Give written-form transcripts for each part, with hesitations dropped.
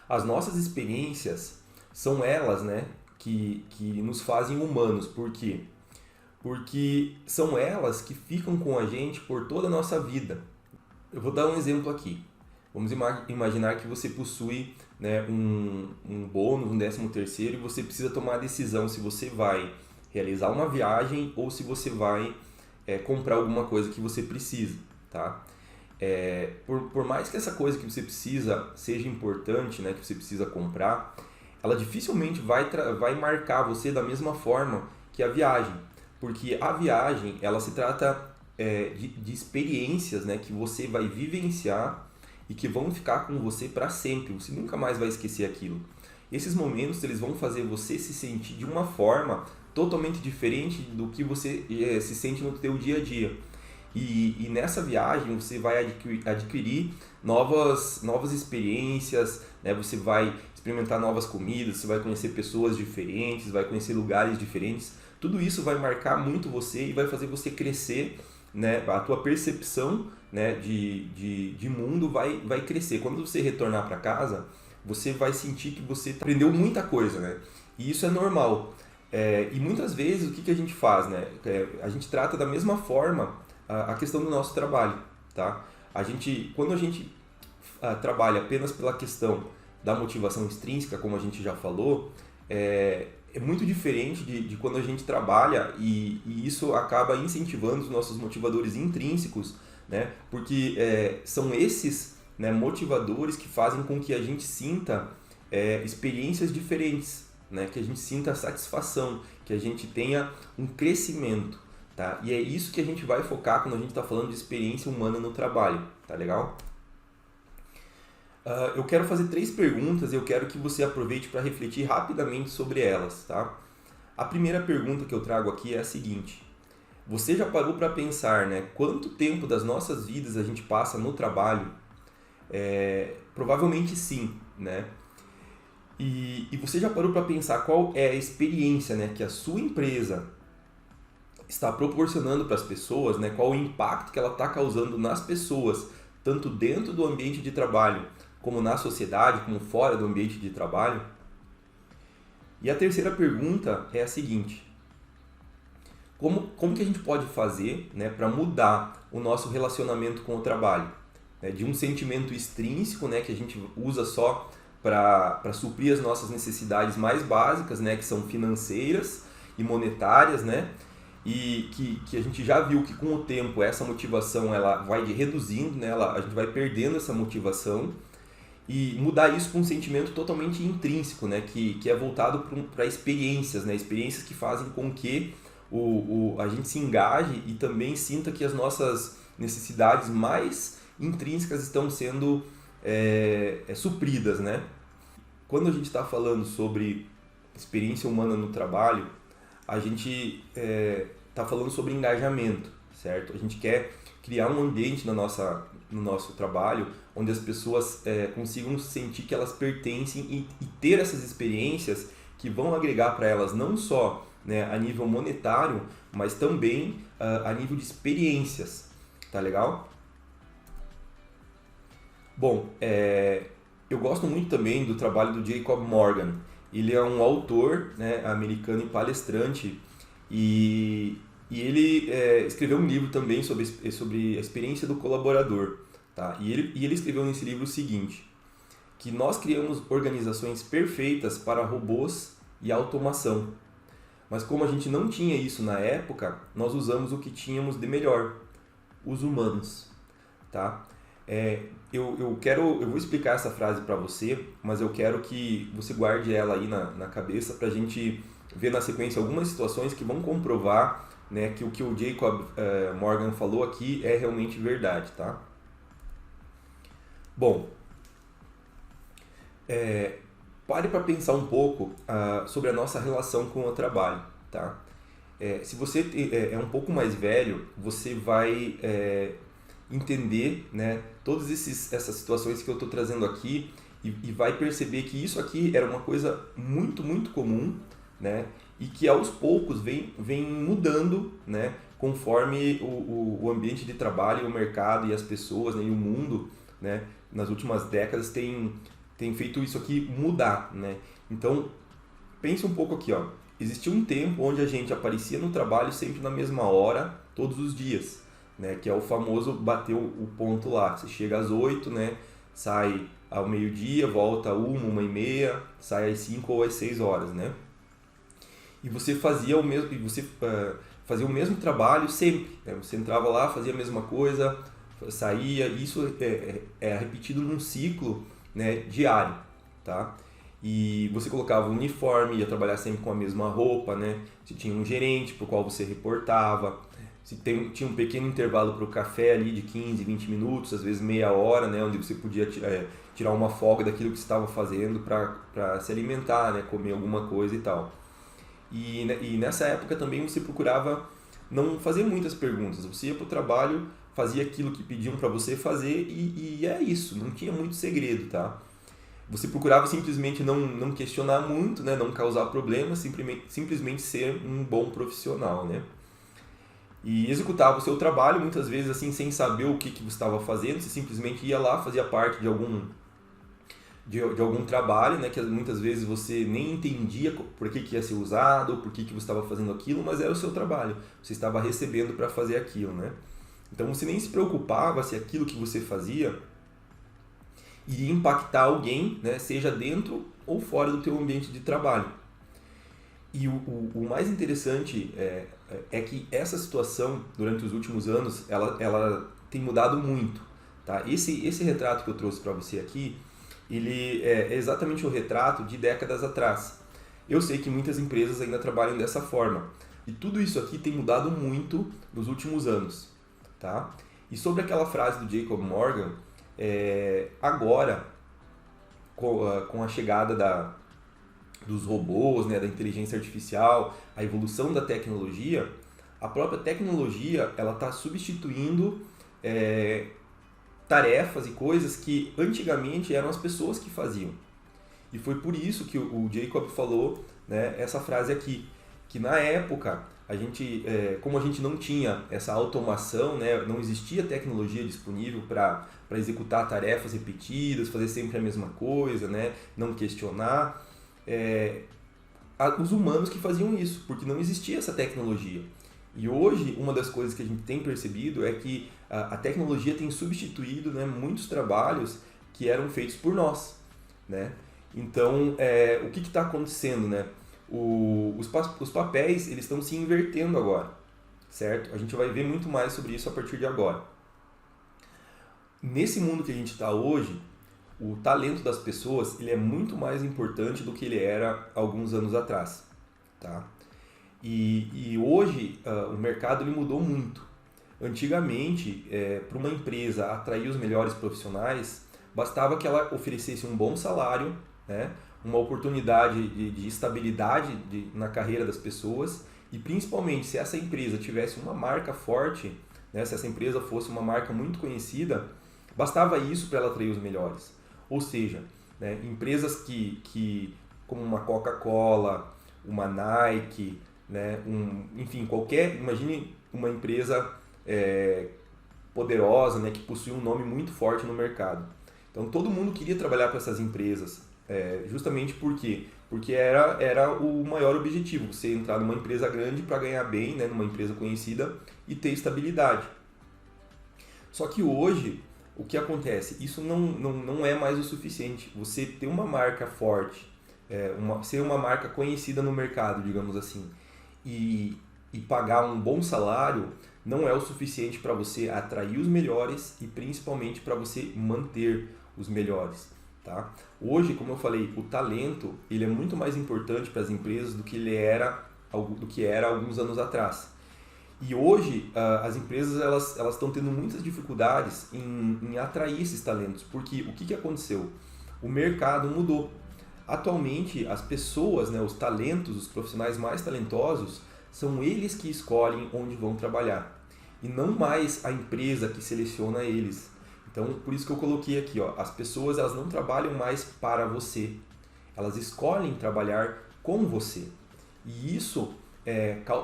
As nossas experiências são elas, né, que nos fazem humanos. Por quê? Porque são elas que ficam com a gente por toda a nossa vida. Eu vou dar um exemplo aqui. Vamos imaginar que você possui, né, um bônus, um 13º, e você precisa tomar a decisão se você vai realizar uma viagem ou se você vai comprar alguma coisa que você precisa, tá? Por mais que essa coisa que você precisa seja importante, né, que você precisa comprar, ela dificilmente vai marcar você da mesma forma que a viagem, porque a viagem ela se trata de experiências, né, que você vai vivenciar e que vão ficar com você para sempre. Você nunca mais vai esquecer aquilo. Esses momentos eles vão fazer você se sentir de uma forma totalmente diferente do que você se sente no teu dia a dia. E nessa viagem você vai adquirir novas experiências, né? Você vai experimentar novas comidas, você vai conhecer pessoas diferentes, vai conhecer lugares diferentes. Tudo isso vai marcar muito você e vai fazer você crescer, né? A tua percepção, né, de mundo vai crescer. Quando você retornar para casa, você vai sentir que você aprendeu muita coisa, né? E isso é normal. E muitas vezes o que a gente faz, né? A gente trata da mesma forma a questão do nosso trabalho, tá? Quando a gente trabalha apenas pela questão da motivação extrínseca, como a gente já falou, é muito diferente de quando a gente trabalha e isso acaba incentivando os nossos motivadores intrínsecos, né? Porque são esses, né, motivadores que fazem com que a gente sinta experiências diferentes, né? Que a gente sinta satisfação, que a gente tenha um crescimento. Tá? E é isso que a gente vai focar quando a gente está falando de experiência humana no trabalho, tá legal? Eu quero fazer 3 perguntas e eu quero que você aproveite para refletir rapidamente sobre elas, tá? A primeira pergunta que eu trago aqui é a seguinte: você já parou para pensar, né, quanto tempo das nossas vidas a gente passa no trabalho? Provavelmente sim, né? E você já parou para pensar qual é a experiência, né, que a sua empresa está proporcionando para as pessoas, né? Qual o impacto que ela está causando nas pessoas, tanto dentro do ambiente de trabalho, como na sociedade, como fora do ambiente de trabalho? E a terceira pergunta é a seguinte: como que a gente pode fazer, né, para mudar o nosso relacionamento com o trabalho? De um sentimento extrínseco, né, que a gente usa só para suprir as nossas necessidades mais básicas, né, que são financeiras e monetárias, né? E que a gente já viu que com o tempo essa motivação ela vai reduzindo, né? A gente vai perdendo essa motivação, e mudar isso para um sentimento totalmente intrínseco, né? Que é voltado para experiências, né? Experiências que fazem com que a gente se engaje e também sinta que as nossas necessidades mais intrínsecas estão sendo supridas, né? Quando a gente está falando sobre experiência humana no trabalho, a gente está falando sobre engajamento, certo? A gente quer criar um ambiente no nosso trabalho onde as pessoas consigam sentir que elas pertencem e ter essas experiências que vão agregar para elas não só, né, a nível monetário, mas também a nível de experiências, tá legal? Bom, eu gosto muito também do trabalho do Jacob Morgan. Ele é um autor, né, americano e palestrante, e ele escreveu um livro também sobre a experiência do colaborador. Tá? E ele escreveu nesse livro o seguinte: que nós criamos organizações perfeitas para robôs e automação, mas como a gente não tinha isso na época, nós usamos o que tínhamos de melhor, os humanos. Tá? Eu vou explicar essa frase para você, mas eu quero que você guarde ela aí na cabeça para a gente ver na sequência algumas situações que vão comprovar, né, que o Jacob Morgan falou aqui é realmente verdade, tá? Bom, pare para pensar um pouco sobre a nossa relação com o trabalho, tá? Se você é um pouco mais velho, você vai entender, né, todas essas situações que eu estou trazendo aqui e vai perceber que isso aqui era uma coisa muito, muito comum, né, e que aos poucos vem mudando, né, conforme o ambiente de trabalho, o mercado e as pessoas, né, e o mundo, né, nas últimas décadas tem tem feito isso aqui mudar, né? Então, pense um pouco aqui, ó. Existia um tempo onde a gente aparecia no trabalho sempre na mesma hora, todos os dias, né? Que é o famoso bater o ponto lá. Você chega às 8, né? Sai ao meio-dia, volta às 1h30, sai às 5 ou às 6 horas, né? E você fazia fazia o mesmo trabalho sempre, né? Você entrava lá, fazia a mesma coisa, saía. Isso é repetido num ciclo, né, diário, tá? E você colocava o uniforme, ia trabalhar sempre com a mesma roupa, né? Você tinha um gerente para o qual você reportava. Tinha um pequeno intervalo para o café ali de 15, 20 minutos, às vezes meia hora, né? Onde você podia tirar uma folga daquilo que você estava fazendo para se alimentar, né? Comer alguma coisa e tal. E nessa época também você procurava não fazer muitas perguntas. Você ia para o trabalho, fazia aquilo que pediam para você fazer e é isso, não tinha muito segredo, tá? Você procurava simplesmente não questionar muito, né? Não causar problemas, simplesmente ser um bom profissional, né? E executava o seu trabalho, muitas vezes assim, sem saber o que você estava fazendo, você simplesmente ia lá, fazia parte de algum trabalho, né, que muitas vezes você nem entendia por que ia ser usado, ou por que você estava fazendo aquilo, mas era o seu trabalho, você estava recebendo para fazer aquilo, né? Então você nem se preocupava se aquilo que você fazia iria impactar alguém, né, seja dentro ou fora do teu ambiente de trabalho. E o mais interessante é que essa situação, durante os últimos anos, ela tem mudado muito, tá? Esse retrato que eu trouxe para você aqui, ele é exatamente o retrato de décadas atrás. Eu sei que muitas empresas ainda trabalham dessa forma. E tudo isso aqui tem mudado muito nos últimos anos, tá? E sobre aquela frase do Jacob Morgan, agora, com a chegada dos robôs, né, da inteligência artificial, a evolução da tecnologia, a própria tecnologia ela está substituindo tarefas e coisas que antigamente eram as pessoas que faziam. E foi por isso que o Jacob falou, né, essa frase aqui, que na época, como a gente não tinha essa automação, né, não existia tecnologia disponível para executar tarefas repetidas, fazer sempre a mesma coisa, né, não questionar, os humanos que faziam isso, porque não existia essa tecnologia. E hoje, uma das coisas que a gente tem percebido é que a tecnologia tem substituído, né, muitos trabalhos que eram feitos por nós, né? Então, o que está acontecendo, né? Os papéis eles estão se invertendo agora, certo? A gente vai ver muito mais sobre isso a partir de agora. Nesse mundo que a gente está hoje, o talento das pessoas ele é muito mais importante do que ele era alguns anos atrás, tá? E hoje o mercado ele mudou muito. Antigamente, para uma empresa atrair os melhores profissionais, bastava que ela oferecesse um bom salário, né? Uma oportunidade de estabilidade na carreira das pessoas e principalmente se essa empresa tivesse uma marca forte, né? Se essa empresa fosse uma marca muito conhecida, bastava isso para ela atrair os melhores. Ou seja, né, empresas como uma Coca-Cola, uma Nike, né, enfim, imagine uma empresa poderosa, né, que possui um nome muito forte no mercado. Então todo mundo queria trabalhar para essas empresas, justamente porque era o maior objetivo, você entrar numa empresa grande para ganhar bem, né, numa empresa conhecida e ter estabilidade. Só que hoje, o que acontece? Isso não é mais o suficiente. Você ter uma marca forte, ser uma marca conhecida no mercado, digamos assim, e pagar um bom salário não é o suficiente para você atrair os melhores e principalmente para você manter os melhores, tá? Hoje, como eu falei, o talento ele é muito mais importante para as empresas do que era alguns anos atrás. E hoje as empresas elas estão tendo muitas dificuldades em atrair esses talentos, porque o que aconteceu? O mercado mudou. Atualmente as pessoas, né, os talentos, os profissionais mais talentosos, são eles que escolhem onde vão trabalhar e não mais a empresa que seleciona eles. Então por isso que eu coloquei aqui, ó, as pessoas elas não trabalham mais para você, elas escolhem trabalhar com você. E isso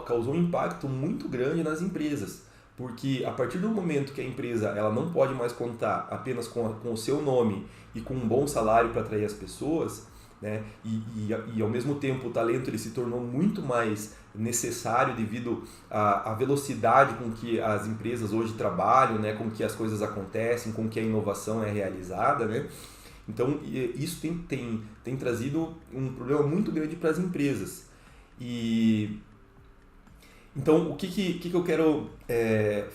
causou um impacto muito grande nas empresas, Porque a partir do momento que a empresa ela não pode mais contar apenas com o seu nome e com um bom salário para atrair as pessoas, né? E ao mesmo tempo o talento ele se tornou muito mais necessário devido à velocidade com que as empresas hoje trabalham, né? Com que as coisas acontecem, com que a inovação é realizada, né? Então isso tem trazido um problema muito grande para as empresas. Então o que eu quero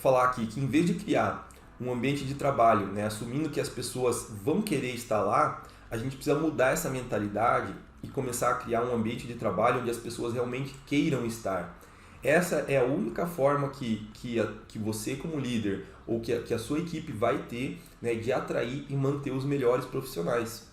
falar aqui? Que em vez de criar um ambiente de trabalho, né? Assumindo que as pessoas vão querer estar lá, a gente precisa mudar essa mentalidade e começar a criar um ambiente de trabalho onde as pessoas realmente queiram estar. Essa é a única forma que você como líder ou que a sua equipe vai ter, né, de atrair e manter os melhores profissionais.